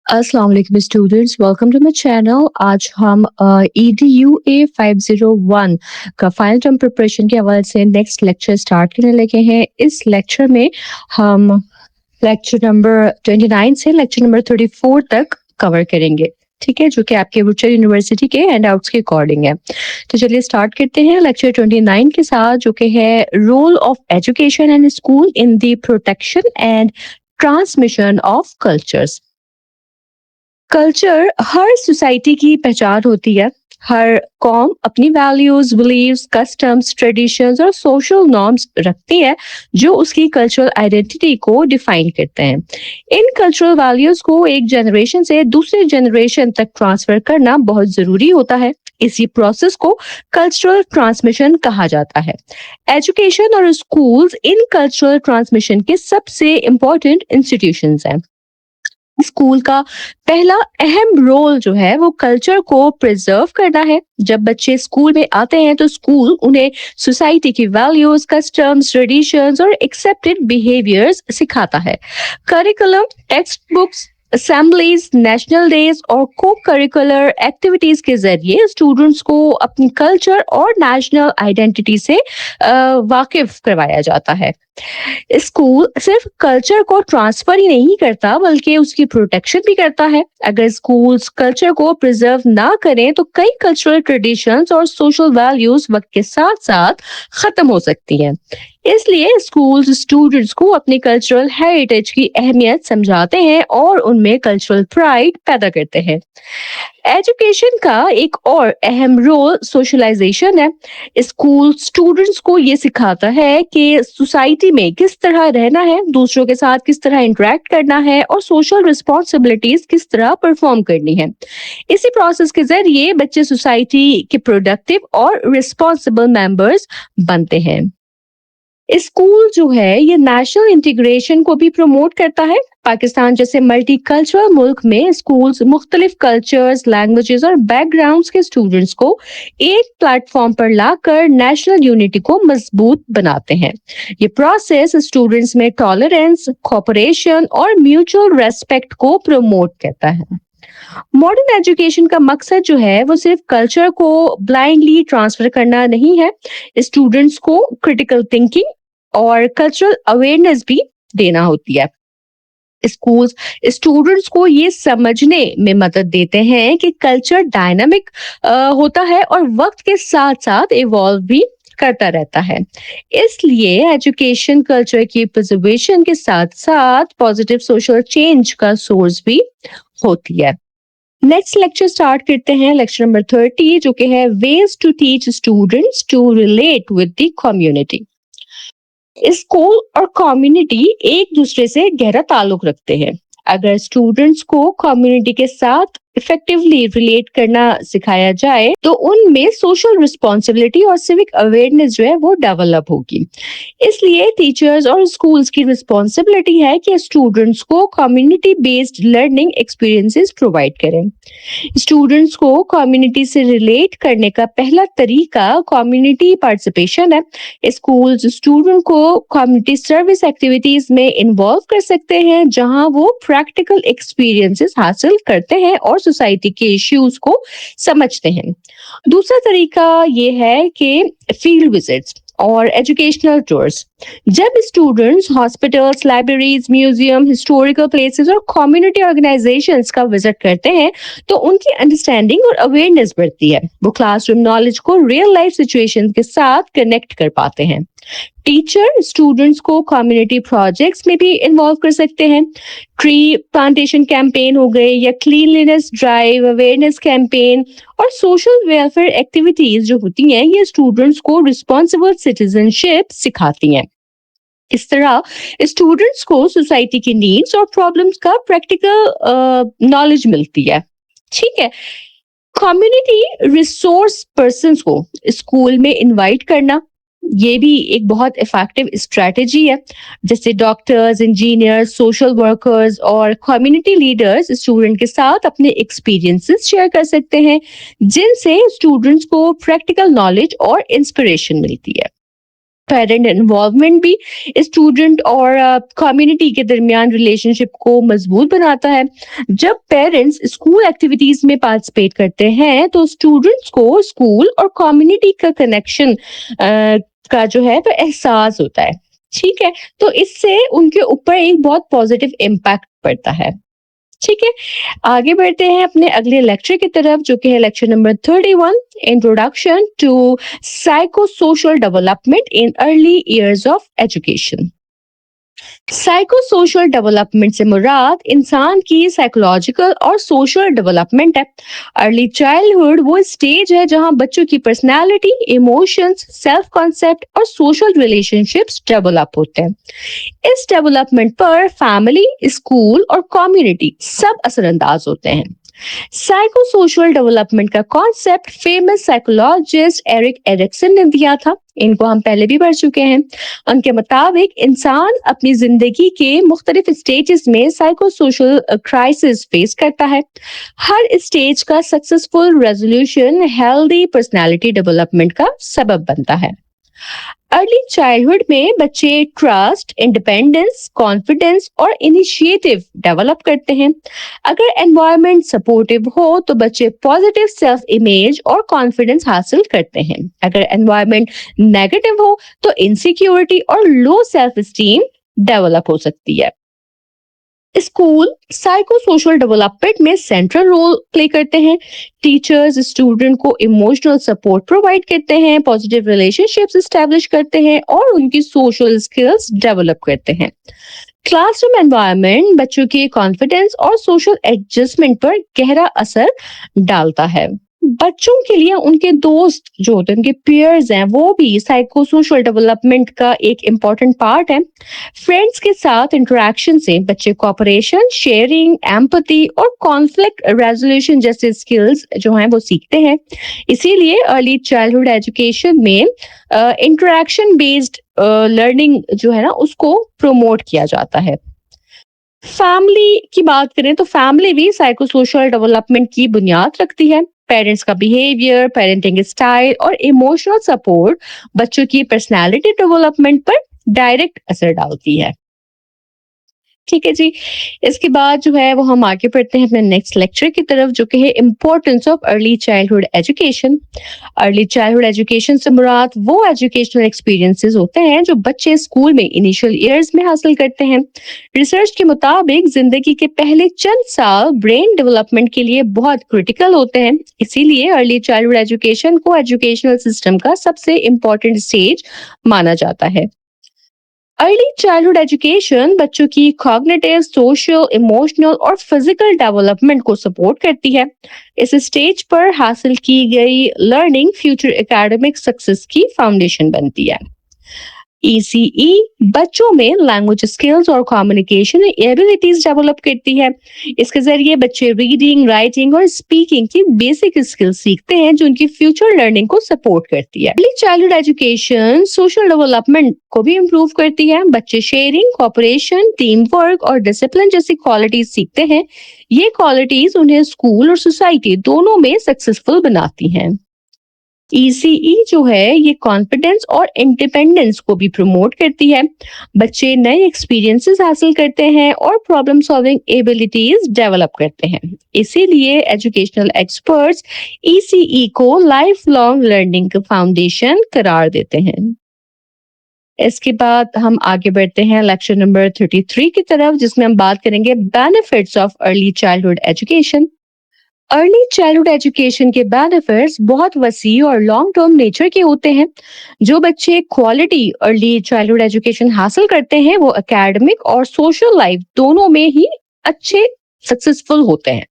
अस्सलाम वालेकुम students, welcome to my channel. आज हम EDUA 501 का फाइनल टर्म प्रिपरेशन के हवाले से नेक्स्ट लेक्चर स्टार्ट करने लगे हैं। इस लेक्चर में हम लेक्चर नंबर 29 से लेक्चर नंबर 34 तक कवर करेंगे, ठीक है, जो कि आपके वुचर यूनिवर्सिटी के हैंड आउट्स के अकॉर्डिंग है। तो चलिए स्टार्ट करते हैं लेक्चर 29 के साथ, जो कि है role of education and school in the protection and transmission of cultures. Culture हर सोसाइटी की पहचान होती है। हर कौम अपनी वैल्यूज, बिलीव्स, कस्टम्स, ट्रेडिशंस और सोशल नॉर्म्स रखती है जो उसकी कल्चरल आइडेंटिटी को डिफाइन करते हैं। इन कल्चरल वैल्यूज को एक जनरेशन से दूसरे जनरेशन तक ट्रांसफर करना बहुत जरूरी होता है। इसी प्रोसेस को कल्चरल ट्रांसमिशन कहा जाता है। एजुकेशन और स्कूल्स इन कल्चरल ट्रांसमिशन के सबसे इम्पोर्टेंट इंस्टीट्यूशंस हैं। स्कूल का पहला अहम रोल जो है वो कल्चर को प्रिजर्व करना है। जब बच्चे स्कूल में आते हैं तो स्कूल उन्हें सोसाइटी की वैल्यूज, कस्टम्स, ट्रेडिशंस और एक्सेप्टेड बिहेवियर्स सिखाता है। Curriculum, text books, assemblies, national days और को करिकुलर एक्टिविटीज के जरिए स्टूडेंट्स को अपनी कल्चर और नेशनल आइडेंटिटी से वाकिफ करवाया जाता है। स्कूल सिर्फ कल्चर को ट्रांसफर ही नहीं करता बल्कि उसकी प्रोटेक्शन भी करता है। अगर स्कूल्स कल्चर को प्रिजर्व ना करें तो कई कल्चरल ट्रेडिशंस और सोशल वैल्यूज वक्त के साथ साथ खत्म हो सकती हैं। इसलिए स्कूल्स स्टूडेंट्स को अपने कल्चरल हेरिटेज की अहमियत समझाते हैं और उनमें कल्चरल प्राइड पैदा करते हैं। एजुकेशन का एक और अहम रोल सोशलाइजेशन है। स्कूल स्टूडेंट्स को ये सिखाता है कि सोसाइटी में किस तरह रहना है, दूसरों के साथ किस तरह इंटरेक्ट करना है और सोशल रिस्पॉन्सिबिलिटीज किस तरह परफॉर्म करनी है। इसी प्रोसेस के जरिए बच्चे सोसाइटी के प्रोडक्टिव और रिस्पॉन्सिबल मेंबर्स बनते हैं। स्कूल जो है ये नेशनल इंटीग्रेशन को भी प्रमोट करता है। पाकिस्तान जैसे मल्टी कल्चरल मुल्क में स्कूल्स मुख्तलिफ कल्चर्स, लैंग्वेजेस और बैकग्राउंड्स के स्टूडेंट्स को एक प्लेटफॉर्म पर लाकर नेशनल यूनिटी को मजबूत बनाते हैं। ये प्रोसेस स्टूडेंट्स में टॉलरेंस, कोऑपरेशन और म्यूचुअल रेस्पेक्ट को प्रमोट करता है। मॉडर्न एजुकेशन का मकसद जो है वो सिर्फ कल्चर को ब्लाइंडली ट्रांसफर करना नहीं है, स्टूडेंट्स को क्रिटिकल थिंकिंग और कल्चरल अवेयरनेस भी देना होती है। स्कूल्स स्टूडेंट्स को ये समझने में मदद देते हैं कि कल्चर डायनामिक होता है और वक्त के साथ साथ इवॉल्व भी करता रहता है। इसलिए एजुकेशन कल्चर की प्रिजर्वेशन के साथ साथ पॉजिटिव सोशल चेंज का सोर्स भी होती है। नेक्स्ट लेक्चर स्टार्ट करते हैं, लेक्चर नंबर 30, जो कि है ways to teach students to relate with the community. School और कम्युनिटी एक दूसरे से गहरा ताल्लुक रखते हैं। अगर स्टूडेंट्स को कम्युनिटी के साथ इफेक्टिवली रिलेट करना सिखाया जाए तो उनमें सोशल रिस्पॉन्सिबिलिटी और सिविक अवेयरनेस जो है वो डेवलप होगी। इसलिए टीचर्स और स्कूल्स की रिस्पॉन्सिबिलिटी है कि स्टूडेंट्स को community based learning experiences provide करें। स्टूडेंट्स को कम्युनिटी से रिलेट करने का पहला तरीका कम्युनिटी पार्टिसिपेशन है। स्कूल्स स्टूडेंट को कम्युनिटी सर्विस एक्टिविटीज में इन्वॉल्व कर सकते हैं जहां वो प्रैक्टिकल एक्सपीरियंसेस हासिल करते हैं और सोसाइटी के इश्यूज को समझते हैं। दूसरा तरीका ये है कि फील्ड विजिट्स और एजुकेशनल टूर्स। जब students hospitals, libraries, museum, historical places और कम्युनिटी ऑर्गेनाइजेशंस का विजिट करते हैं तो उनकी अंडरस्टैंडिंग और अवेयरनेस बढ़ती है। वो क्लासरूम नॉलेज को रियल लाइफ सिचुएशंस के साथ कनेक्ट कर पाते हैं। टीचर स्टूडेंट्स को कम्युनिटी प्रोजेक्ट्स में भी इन्वॉल्व कर सकते हैं। ट्री प्लांटेशन कैंपेन हो गए या क्लीनलीनेस ड्राइव, अवेयरनेस कैंपेन और सोशल वेलफेयर एक्टिविटीज जो होती हैं ये स्टूडेंट्स को रिस्पॉन्सिबल सिटीजनशिप सिखाती हैं। इस तरह स्टूडेंट्स को सोसाइटी की नीड्स और प्रॉब्लम्स का प्रैक्टिकल नॉलेज मिलती है। ठीक है, कम्युनिटी रिसोर्स पर्संस को स्कूल में इनवाइट करना ये भी एक बहुत इफेक्टिव स्ट्रेटेजी है। जैसे डॉक्टर्स, इंजीनियर्स, सोशल वर्कर्स और कम्युनिटी लीडर्स स्टूडेंट के साथ अपने एक्सपीरियंसेस शेयर कर सकते हैं जिनसे स्टूडेंट्स को प्रैक्टिकल नॉलेज और इंस्पिरेशन मिलती है। पेरेंट इन्वॉल्वमेंट भी स्टूडेंट और कम्युनिटी के दरमियान रिलेशनशिप को मजबूत बनाता है। जब पेरेंट्स स्कूल एक्टिविटीज में पार्टिसिपेट करते हैं तो स्टूडेंट्स को स्कूल और कम्युनिटी का कनेक्शन का जो है वो एहसास होता है। ठीक है, तो इससे उनके ऊपर एक बहुत पॉजिटिव इम्पैक्ट पड़ता है। ठीक है, आगे बढ़ते हैं अपने अगले लेक्चर की तरफ, जो कि है lecture number 31, introduction to psycho social development in early years of education. Psycho social development से मुराद इंसान की साइकोलॉजिकल और सोशल डेवलपमेंट है। अर्ली चाइल्डहुड वो स्टेज है जहां बच्चों की पर्सनालिटी, इमोशंस, सेल्फ कॉन्सेप्ट और सोशल रिलेशनशिप्स डेवलप होते हैं। इस डेवलपमेंट पर फैमिली, स्कूल और कम्युनिटी सब असरअंदाज होते हैं। साइको सोशल डेवलपमेंट का concept famous psychologist Erik Erikson ने दिया था। इनको हम पहले भी पढ़ चुके हैं। उनके मुताबिक इंसान अपनी जिंदगी के मुख्तलिफ स्टेजेस में साइको सोशल क्राइसिस फेस करता है। हर स्टेज का successful resolution healthy personality development का सबब बनता है। अर्ली चाइल्डहुड में बच्चे ट्रस्ट, इंडिपेंडेंस, कॉन्फिडेंस और इनिशिएटिव डेवलप करते हैं। अगर एनवायरनमेंट सपोर्टिव हो तो बच्चे पॉजिटिव सेल्फ इमेज और कॉन्फिडेंस हासिल करते हैं। अगर एनवायरनमेंट नेगेटिव हो तो इनसिक्योरिटी और लो सेल्फ स्टीम डेवलप हो सकती है। स्कूल साइको सोशल डेवलपमेंट में सेंट्रल रोल प्ले करते हैं। टीचर्स स्टूडेंट को इमोशनल सपोर्ट प्रोवाइड करते हैं, पॉजिटिव रिलेशनशिप्स एस्टेब्लिश करते हैं और उनकी सोशल स्किल्स डेवलप करते हैं। क्लासरूम एनवायरनमेंट बच्चों के कॉन्फिडेंस और सोशल एडजस्टमेंट पर गहरा असर डालता है। बच्चों के लिए उनके दोस्त जो होते हैं, उनके पीयर्स हैं, वो भी साइको सोशल डेवलपमेंट का एक इम्पॉर्टेंट पार्ट है। फ्रेंड्स के साथ इंटरेक्शन से बच्चे कोऑपरेशन, शेयरिंग, एम्पैथी और कॉन्फ्लिक्ट रेजोल्यूशन जैसे स्किल्स जो हैं वो सीखते हैं। इसीलिए अर्ली चाइल्डहुड एजुकेशन में इंटरेक्शन बेस्ड लर्निंग जो है ना उसको प्रमोट किया जाता है। फैमिली की बात करें तो फैमिली भी साइको सोशल डेवलपमेंट की बुनियाद रखती है। पेरेंट्स का बिहेवियर, पेरेंटिंग स्टाइल और इमोशनल सपोर्ट बच्चों की पर्सनालिटी डेवलपमेंट पर डायरेक्ट असर डालती है। ठीक है जी, इसके बाद जो है वो हम आगे बढ़ते हैं अपने नेक्स्ट लेक्चर की तरफ, जो कि है importance of early childhood education. Early childhood education से मुराद वो एजुकेशनल एक्सपीरियंसेस होते हैं जो बच्चे स्कूल में इनिशियल ईयर्स में हासिल करते हैं। रिसर्च के मुताबिक जिंदगी के पहले चंद साल ब्रेन डेवलपमेंट के लिए बहुत क्रिटिकल होते हैं। इसीलिए अर्ली चाइल्डहुड एजुकेशन को एजुकेशनल सिस्टम का सबसे इम्पोर्टेंट स्टेज माना जाता है। अर्ली चाइल्डहुड एजुकेशन बच्चों की कॉग्निटिव, सोशल, इमोशनल और फिजिकल डेवलपमेंट को सपोर्ट करती है। इस स्टेज पर हासिल की गई लर्निंग फ्यूचर एकेडमिक सक्सेस की फाउंडेशन बनती है। ECE बच्चों में लैंग्वेज स्किल्स और कम्युनिकेशन एबिलिटीज डेवलप करती है। इसके जरिए बच्चे रीडिंग, राइटिंग और स्पीकिंग की बेसिक स्किल्स सीखते हैं जो उनकी फ्यूचर लर्निंग को सपोर्ट करती है। Early childhood education social development को भी इम्प्रूव करती है। बच्चे शेयरिंग, कोऑपरेशन, टीम वर्क और डिसिप्लिन जैसी क्वालिटीज सीखते हैं। ये क्वालिटीज उन्हें स्कूल और सोसाइटी दोनों में सक्सेसफुल बनाती हैं। ECE जो है ये कॉन्फिडेंस और इंडिपेंडेंस को भी प्रमोट करती है। बच्चे नए एक्सपीरियंसेस हासिल करते हैं और प्रॉब्लम सॉल्विंग एबिलिटीज डेवलप करते हैं। इसीलिए एजुकेशनल एक्सपर्ट्स ECE को लाइफ लॉन्ग लर्निंग का फाउंडेशन करार देते हैं। इसके बाद हम आगे बढ़ते हैं लेक्चर नंबर 33 की तरफ, जिसमें हम बात करेंगे benefits of early childhood education. Early childhood education के बेनिफिट्स बहुत वसी और लॉन्ग टर्म नेचर के होते हैं। जो बच्चे क्वालिटी अर्ली चाइल्डहुड एजुकेशन हासिल करते हैं वो एकेडमिक और सोशल लाइफ दोनों में ही अच्छे सक्सेसफुल होते हैं।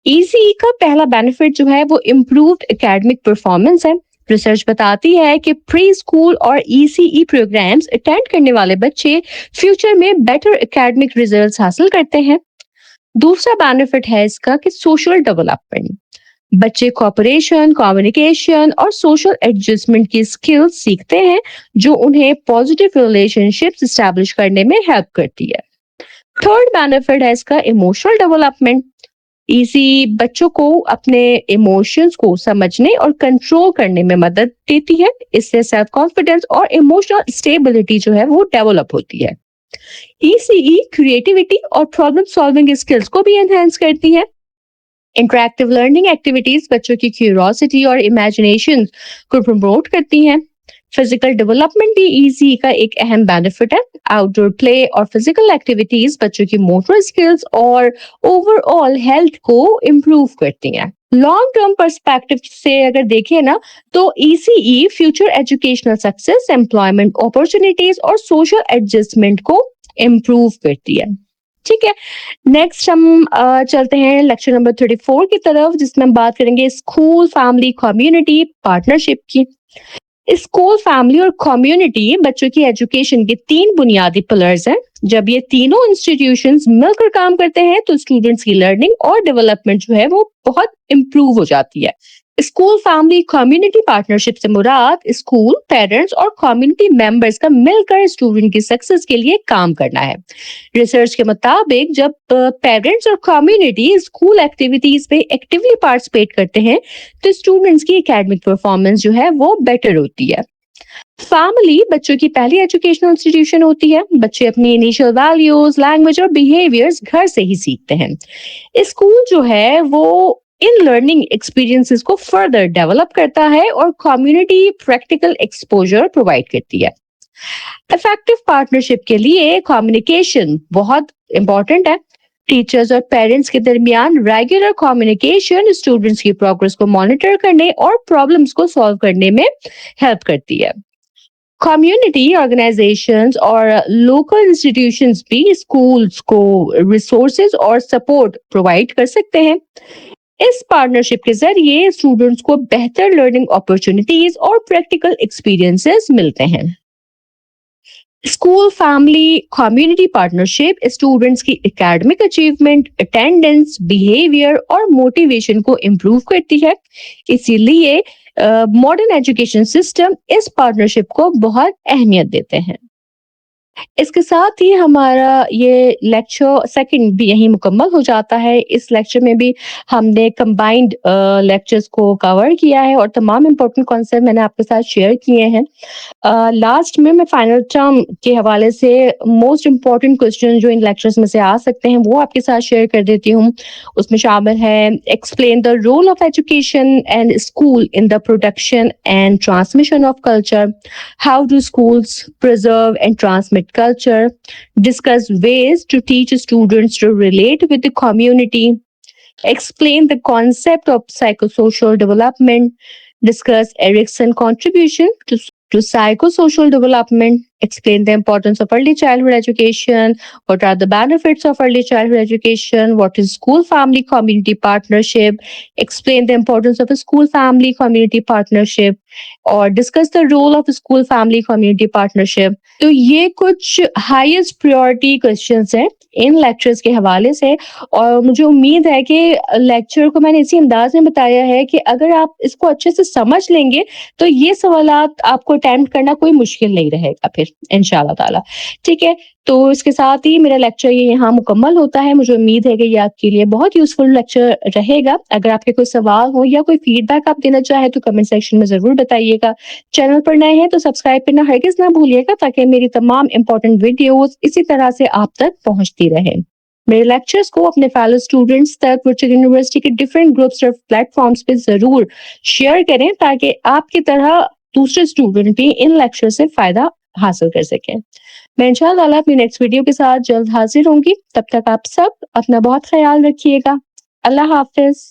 ECE का पहला बेनिफिट जो है वो इम्प्रूव्ड एकेडमिक परफॉर्मेंस है। रिसर्च बताती है कि प्री स्कूल और ECE प्रोग्राम्स अटेंड करने वाले बच्चे फ्यूचर में बेटर एकेडमिक रिजल्ट्स हासिल करते हैं। दूसरा बेनिफिट है इसका कि सोशल डेवलपमेंट। बच्चे कोऑपरेशन, कम्युनिकेशन और सोशल एडजस्टमेंट की स्किल्स सीखते हैं जो उन्हें पॉजिटिव रिलेशनशिप्स एस्टैब्लिश करने में हेल्प करती है। थर्ड बेनिफिट है इसका इमोशनल डेवलपमेंट। ईसी बच्चों को अपने इमोशंस को समझने और कंट्रोल करने में मदद देती है। इससे सेल्फ कॉन्फिडेंस और इमोशनल स्टेबिलिटी जो है वो डेवलप होती है। ईसीई क्रिएटिविटी और प्रॉब्लम सॉल्विंग स्किल्स को भी एनहांस करती है। इंटरैक्टिव लर्निंग एक्टिविटीज बच्चों की क्यूरियोसिटी और इमेजिनेशन को प्रमोट करती हैं। फिजिकल डेवलपमेंट भी ईसी का एक अहम बेनिफिट है। आउटडोर प्ले और फिजिकल एक्टिविटीज बच्चों की मोटर स्किल्स और ओवरऑल हेल्थ को इम्प्रूव करती हैं। लॉन्ग टर्म पर्सपेक्टिव से अगर देखें ना, तो ECE future educational success, employment opportunities और सोशल एडजस्टमेंट को इम्प्रूव करती है। ठीक है, नेक्स्ट हम चलते हैं लेक्चर नंबर 34 की तरफ, जिसमें हम बात करेंगे स्कूल, फैमिली, कम्युनिटी पार्टनरशिप की। स्कूल, फैमिली और कम्युनिटी बच्चों की एजुकेशन के 3 बुनियादी पिलर्स हैं। जब ये तीनों इंस्टीट्यूशंस मिलकर काम करते हैं तो स्टूडेंट्स की लर्निंग और डेवलपमेंट जो है वो बहुत इम्प्रूव हो जाती है। स्कूल, फैमिली, कम्युनिटी पार्टनरशिप से मुराद स्कूल, पेरेंट्स और कम्युनिटी मेंबर्स का मिलकर स्टूडेंट की सक्सेस के लिए काम करना है। रिसर्च के मुताबिक जब पेरेंट्स और कम्युनिटी स्कूल एक्टिविटीज में एक्टिवली पार्टिसिपेट करते हैं तो स्टूडेंट्स की एकेडमिक परफॉर्मेंस जो है वो बेटर होती है। फैमिली बच्चों की पहली एजुकेशनल इंस्टीट्यूशन होती है। बच्चे अपनी इनिशियल वैल्यूज, लैंग्वेज और बिहेवियर्स घर से ही सीखते हैं। स्कूल जो है वो इन लर्निंग एक्सपीरियंसेस को फर्दर डेवलप करता है और कम्युनिटी प्रैक्टिकल एक्सपोजर प्रोवाइड करती है। इफेक्टिव पार्टनरशिप के लिए कम्युनिकेशन बहुत इंपॉर्टेंट है। टीचर्स और पेरेंट्स के दरमियान रेगुलर कम्युनिकेशन स्टूडेंट्स की प्रोग्रेस को मॉनिटर करने और प्रॉब्लम्स को सॉल्व करने में हेल्प करती है। कम्युनिटी ऑर्गेनाइजेशंस और लोकल इंस्टीट्यूशंस भी स्कूल्स को रिसोर्सेज और सपोर्ट प्रोवाइड कर सकते हैं। इस पार्टनरशिप के जरिए स्टूडेंट्स को बेहतर लर्निंग अपॉर्चुनिटीज और प्रैक्टिकल एक्सपीरियंसेस मिलते हैं। School, family, community partnership students की एकेडमिक अचीवमेंट, अटेंडेंस, बिहेवियर और मोटिवेशन को इम्प्रूव करती है। इसीलिए मॉडर्न एजुकेशन सिस्टम इस पार्टनरशिप को बहुत अहमियत देते हैं। इसके साथ ही हमारा ये लेक्चर सेकंड भी यहीं मुकम्मल हो जाता है। इस लेक्चर में भी हमने कंबाइंड लेक्चर्स को कवर किया है और तमाम इम्पोर्टेंट कॉन्सेप्ट मैंने आपके साथ शेयर किए हैं। लास्ट में मैं फाइनल टर्म के हवाले से मोस्ट इम्पोर्टेंट क्वेश्चन जो इन लेक्चर्स में से आ सकते हैं वो आपके साथ शेयर कर देती हूँ। उसमें शामिल है explain the role of education and school in the production and transmission of culture, how do schools preserve and transmit culture, discuss ways to teach students to relate with the community, explain the concept of psychosocial development, discuss Erickson's contribution to psychosocial development, explain the importance of early childhood education, what are the benefits of early childhood education, what is school family community partnership, explain the importance of a school family community partnership, और discuss the role of school family community partnership. तो ये कुछ highest priority questions हैं इन lectures के हवाले से, और मुझे उम्मीद है कि लेक्चर को मैंने इसी अंदाज में बताया है कि अगर आप इसको अच्छे से समझ लेंगे तो ये सवालात आपको अटेम्प्ट करना कोई मुश्किल नहीं रहेगा फिर इंशाल्लाह ताला। ठीक है, तो इसके साथ ही मेरा लेक्चर ये यहाँ मुकम्मल होता है। मुझे उम्मीद है कि ये आपके लिए बहुत यूजफुल लेक्चर रहेगा। अगर आपके कोई सवाल हो या कोई फीडबैक आप देना चाहे तो कमेंट सेक्शन में जरूर बताइएगा। चैनल पर नए हैं तो सब्सक्राइब करना हरगिज ना भूलिएगा ताकि मेरी तमाम इंपॉर्टेंट वीडियोस इसी तरह से आप तक पहुंचती रहे। मेरे लेक्चर्स को अपने फेलो स्टूडेंट्स तक वर्चुअल यूनिवर्सिटी के डिफरेंट ग्रुप्स और प्लेटफॉर्म्स पे जरूर शेयर करें ताकि आपकी तरह दूसरे स्टूडेंट भी इन लेक्चर से फायदा हासिल कर सकें। मैं इंशाअल्लाह अपनी नेक्स्ट वीडियो के साथ जल्द हाजिर होंगी। तब तक आप सब अपना बहुत ख्याल रखिएगा। अल्लाह हाफिज।